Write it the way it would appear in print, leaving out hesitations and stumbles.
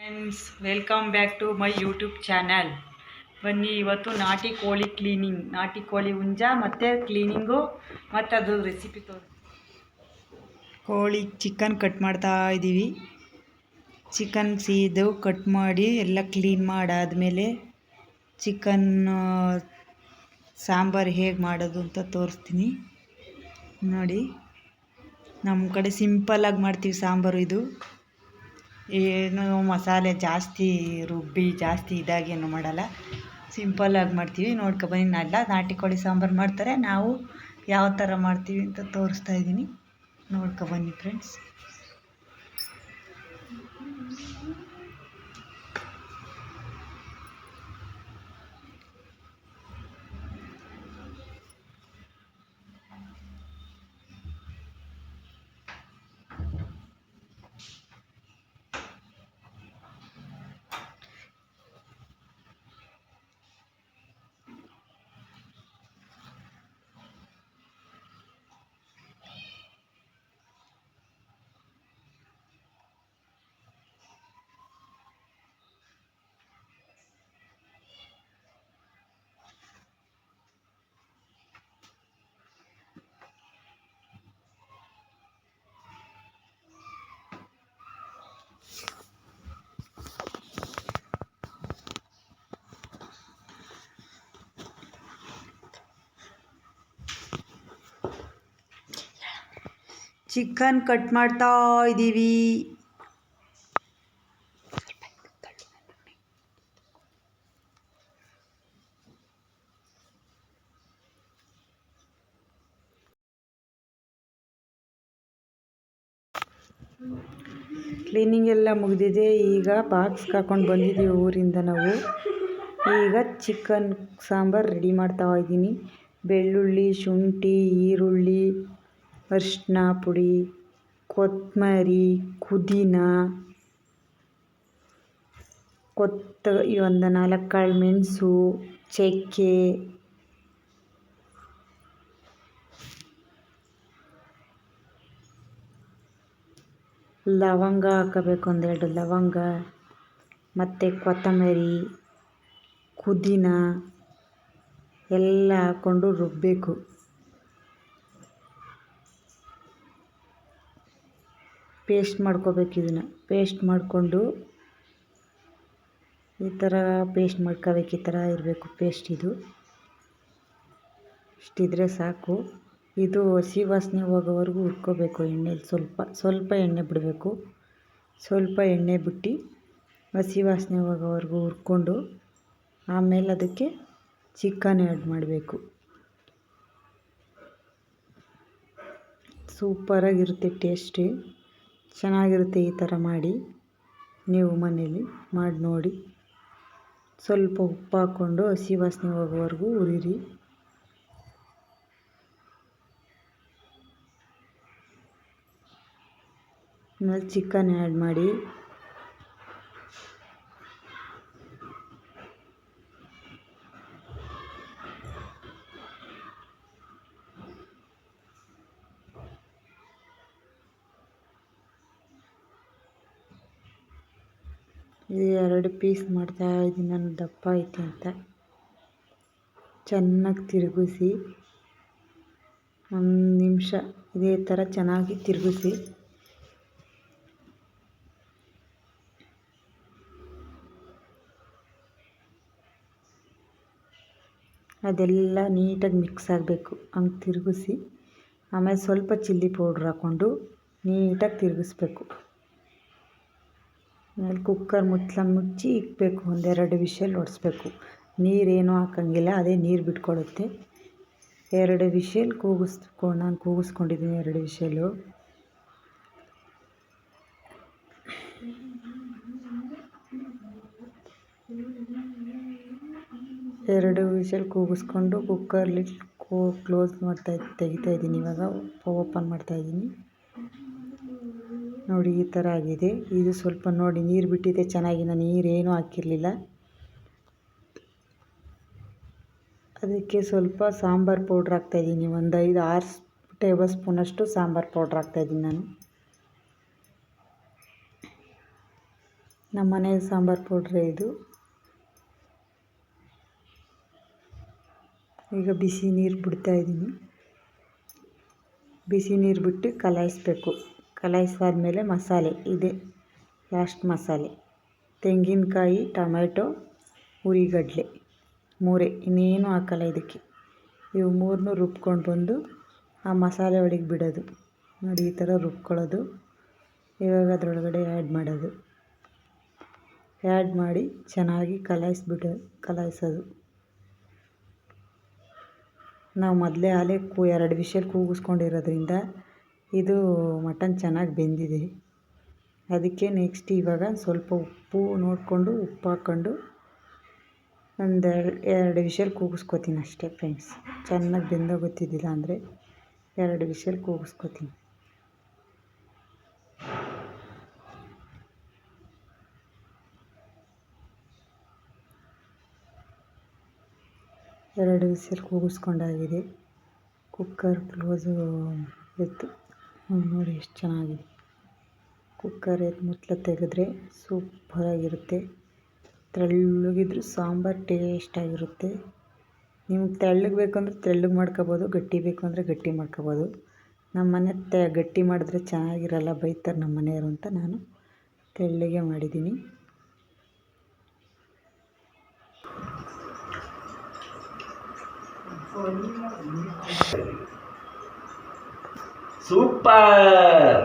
Friends, welcome back to my YouTube channel. ಬನ್ನಿ, ಇವತ್ತು ನಾಟಿ ಕೋಳಿ ಕ್ಲೀನಿಂಗ್, ನಾಟಿ ಕೋಳಿ ಹುಂಜ ಮತ್ತು ಕ್ಲೀನಿಂಗು ಮತ್ತು ಅದು ರೆಸಿಪಿ ಕೋಳಿ ಚಿಕನ್ ಕಟ್ ಮಾಡ್ತಾ ಇದ್ದೀವಿ. ಚಿಕನ್ ಸೀದು ಕಟ್ ಮಾಡಿ ಎಲ್ಲ ಕ್ಲೀನ್ ಮಾಡಾದಮೇಲೆ ಚಿಕನ್ ಸಾಂಬಾರು ಹೇಗೆ ಮಾಡೋದು ಅಂತ ತೋರಿಸ್ತೀನಿ ನೋಡಿ. ನಮ್ಮ ಕಡೆ ಸಿಂಪಲ್ಲಾಗಿ ಮಾಡ್ತೀವಿ ಸಾಂಬಾರು. ಇದು ಏನು ಮಸಾಲೆ ಜಾಸ್ತಿ ರುಬ್ಬಿ ಜಾಸ್ತಿ ಇದಾಗೇನು ಮಾಡಲ್ಲ, ಸಿಂಪಲ್ಲಾಗಿ ಮಾಡ್ತೀವಿ. ನೋಡ್ಕೊಬನ್ನಿ, ನಾಟಿ ಕೋಳಿ ಸಾಂಬಾರು ಮಾಡ್ತಾರೆ, ನಾವು ಯಾವ ಥರ ಮಾಡ್ತೀವಿ ಅಂತ ತೋರಿಸ್ತಾ ಇದ್ದೀನಿ. ನೋಡ್ಕೊಬನ್ನಿ ಫ್ರೆಂಡ್ಸ್. ಚಿಕನ್ ಕಟ್ ಮಾಡ್ತಾ ಇದ್ದೀವಿ. ಕ್ಲೀನಿಂಗ್ ಎಲ್ಲ ಮುಗಿದಿದೆ. ಈಗ ಬಾಕ್ಸ್ಗೆ ಹಾಕೊಂಡು ಬಂದಿದ್ದೀವಿ ಊರಿಂದ ನಾವು. ಈಗ ಚಿಕನ್ ಸಾಂಬಾರು ರೆಡಿ ಮಾಡ್ತಾ ಇದ್ದೀನಿ. ಬೆಳ್ಳುಳ್ಳಿ, ಶುಂಠಿ, ಈರುಳ್ಳಿ, ಅರಿಶಿನ ಪುಡಿ, ಕೊತ್ತಂಬರಿ, ಪುದೀನ, ಒಂದು 4 ಕಾಳು ಮೆಣಸು, ಚಕ್ಕೆ, ಲವಂಗ ಹಾಕಬೇಕು, 1-2 ಲವಂಗ, ಮತ್ತು ಕೊತ್ತಂಬರಿ, ಪುದೀನ ಎಲ್ಲ ಹಾಕ್ಕೊಂಡು ರುಬ್ಬಬೇಕು. ಪೇಸ್ಟ್ ಮಾಡ್ಕೋಬೇಕು. ಇದನ್ನು ಪೇಸ್ಟ್ ಮಾಡಿಕೊಂಡು ಈ ಥರ ಪೇಸ್ಟ್ ಮಾಡ್ಕೋಬೇಕು. ಈ ಥರ ಇರಬೇಕು ಪೇಸ್ಟ್. ಇದು ಇಷ್ಟಿದ್ರೆ ಸಾಕು. ಇದು ಹಸಿ ವಾಸನೆ ಹೋಗೋವರೆಗೂ ಹುರ್ಕೋಬೇಕು. ಎಣ್ಣೆಲಿ ಸ್ವಲ್ಪ ಎಣ್ಣೆ ಬಿಡಬೇಕು. ಸ್ವಲ್ಪ ಎಣ್ಣೆ ಬಿಟ್ಟು ಹಸಿ ವಾಸನೆ ಹೋಗೋವರೆಗೂ ಹುರ್ಕೊಂಡು ಆಮೇಲೆ ಅದಕ್ಕೆ ಚಿಕನ್ ಆ್ಯಡ್ ಮಾಡಬೇಕು. ಸೂಪರಾಗಿರುತ್ತೆ, ಟೇಸ್ಟಿ ಚೆನ್ನಾಗಿರುತ್ತೆ. ಈ ಥರ ಮಾಡಿ ನೀವು ಮನೇಲಿ ಮಾಡಿ ನೋಡಿ. ಸ್ವಲ್ಪ ಉಪ್ಪು ಹಾಕ್ಕೊಂಡು ಹಸಿ ವಾಸನೆ ಹೋಗೋವರೆಗೂ ಹುರಿರಿ. ಆಮೇಲೆ ಚಿಕನ್ ಆ್ಯಡ್ ಮಾಡಿ. ಇದು 2 ಪೀಸ್ ಮಾಡ್ತಾಯಿದ್ದೀನಿ ನಾನು, ದಪ್ಪ ಐತೆ ಅಂತ. ಚೆನ್ನಾಗಿ ತಿರುಗಿಸಿ 1 ನಿಮಿಷ ಇದೇ ಥರ ಚೆನ್ನಾಗಿ ತಿರುಗಿಸಿ. ಅದೆಲ್ಲ ನೀಟಾಗಿ ಮಿಕ್ಸ್ ಆಗಬೇಕು. ಹಂಗೆ ತಿರುಗಿಸಿ ಆಮೇಲೆ ಸ್ವಲ್ಪ ಚಿಲ್ಲಿ ಪೌಡ್ರ್ ಹಾಕ್ಕೊಂಡು ನೀಟಾಗಿ ತಿರುಗಿಸ್ಬೇಕು. ಆಮೇಲೆ ಕುಕ್ಕರ್ ಮುಚ್ಚಿ ಇಕ್ಬೇಕು. 1-2 ವಿಷಲ್ ಹೊಡಿಸ್ಬೇಕು. ನೀರೇನು ಹಾಕೋಂಗಿಲ್ಲ, ಅದೇ ನೀರು ಬಿಟ್ಕೊಡುತ್ತೆ. 2 ವಿಷಲ್ ನಾನು ಕೂಗಿಸ್ಕೊಂಡಿದ್ದೀನಿ. 2 ವಿಷಲು. ಎರಡು ವಿಷಲ್ ಕೂಗಿಸ್ಕೊಂಡು ಕುಕ್ಕರ್ಲಿ ಕ್ಲೋಸ್ ತೆಗಿತಾಯಿದ್ದೀನಿ. ಇವಾಗ ಓಪನ್ ಮಾಡ್ತಾಯಿದ್ದೀನಿ ನೋಡಿ. ಈ ಥರ ಆಗಿದೆ. ಇದು ಸ್ವಲ್ಪ ನೋಡಿ ನೀರು ಬಿಟ್ಟಿದೆ ಚೆನ್ನಾಗಿ. ನಾನು ನೀರೇನೂ ಹಾಕಿರಲಿಲ್ಲ. ಅದಕ್ಕೆ ಸ್ವಲ್ಪ ಸಾಂಬಾರು ಪೌಡ್ರ್ ಹಾಕ್ತಾಯಿದ್ದೀನಿ. 5-6 ಟೇಬಲ್ ಸ್ಪೂನಷ್ಟು ಸಾಂಬಾರು ಪೌಡ್ರ್ ಹಾಕ್ತಾಯಿದ್ದೀನಿ ನಾನು. ನಮ್ಮ ಮನೆ ಸಾಂಬಾರು ಪೌಡ್ರೇ ಇದು. ಈಗ ಬಿಸಿ ನೀರು ಬಿಡ್ತಾಯಿದ್ದೀನಿ. ಬಿಸಿ ನೀರು ಬಿಟ್ಟು ಕಲಾಯಿಸ್ಬೇಕು. ಕಲಾಯಿಸಾದ್ಮೇಲೆ ಮಸಾಲೆ ಇದೆ ಲಾಸ್ಟ್ ಮಸಾಲೆ. ತೆಂಗಿನಕಾಯಿ, ಟೊಮೆಟೊ, ಹುರಿಗಡಲೆ ಮೂರೇ, ಇನ್ನೇನು ಹಾಕಲ್ಲ ಇದಕ್ಕೆ. ಇವು ಮೂರನ್ನೂ ರುಬ್ಕೊಂಡು ಬಂದು ಆ ಮಸಾಲೆ ಒಳಗೆ ಬಿಡೋದು. ನೋಡಿ ಈ ಥರ ರುಬ್ಕೊಳ್ಳೋದು. ಇವಾಗ ಅದರೊಳಗಡೆ ಆ್ಯಡ್ ಮಾಡೋದು. ಆ್ಯಡ್ ಮಾಡಿ ಚೆನ್ನಾಗಿ ಕಲಾಯಿಸೋದು. ನಾವು ಮೊದಲೇ ಆಲೇ 2 ವಿಷಲ್ ಕೂಗಿಸ್ಕೊಂಡಿರೋದ್ರಿಂದ ಇದು ಮಟನ್ ಚೆನ್ನಾಗಿ ಬೆಂದಿದೆ. ಅದಕ್ಕೆ ನೆಕ್ಸ್ಟ್ ಇವಾಗ ಸ್ವಲ್ಪ ಉಪ್ಪು ನೋಡಿಕೊಂಡು ಉಪ್ಪು ಹಾಕ್ಕೊಂಡು ಒಂದು 2 ವಿಷಲ್ ಕೂಗಿಸ್ಕೊತೀನಿ ಅಷ್ಟೇ ಫ್ರೆಂಡ್ಸ್. ಚೆನ್ನಾಗಿ ಬೆಂದೋಗುತ್ತಿದ್ದಿಲ್ಲ ಅಂದರೆ 2 ವಿಷಲ್ ಕೂಗಿಸ್ಕೊತೀನಿ. ಎರಡು ವಿಸಿಲ್ ಕೂಗಿಸ್ಕೊಂಡಾಗಿದೆ. ಕುಕ್ಕರ್ ಕ್ಲೋಸು ಎತ್ತು ನೋಡಿ ಎಷ್ಟು ಚೆನ್ನಾಗಿದೆ. ಕುಕ್ಕರ್ ಎದ್ದು ಮುಚ್ಚಳ ತೆಗೆದ್ರೆ ಸೂಪರಾಗಿರುತ್ತೆ. ತೆಳ್ಳಗಿದ್ರು ಸಾಂಬಾರು ಟೇಸ್ಟಾಗಿರುತ್ತೆ. ನಿಮ್ಗೆ ತೆಳ್ಳಗೆ ಬೇಕಂದ್ರೆ ತೆಳ್ಳಗೆ ಮಾಡ್ಕೊಬೋದು, ಗಟ್ಟಿ ಬೇಕು ಅಂದರೆ ಗಟ್ಟಿ ಮಾಡ್ಕೊಬೋದು. ನಮ್ಮ ಮನೆ ಗಟ್ಟಿ ಮಾಡಿದ್ರೆ ಚೆನ್ನಾಗಿರಲ್ಲ, ಬೈತಾರೆ ನಮ್ಮ ಮನೆಯವರು ಅಂತ ನಾನು ತೆಳ್ಳಗೆ ಮಾಡಿದ್ದೀನಿ. ಸೂಪರ್.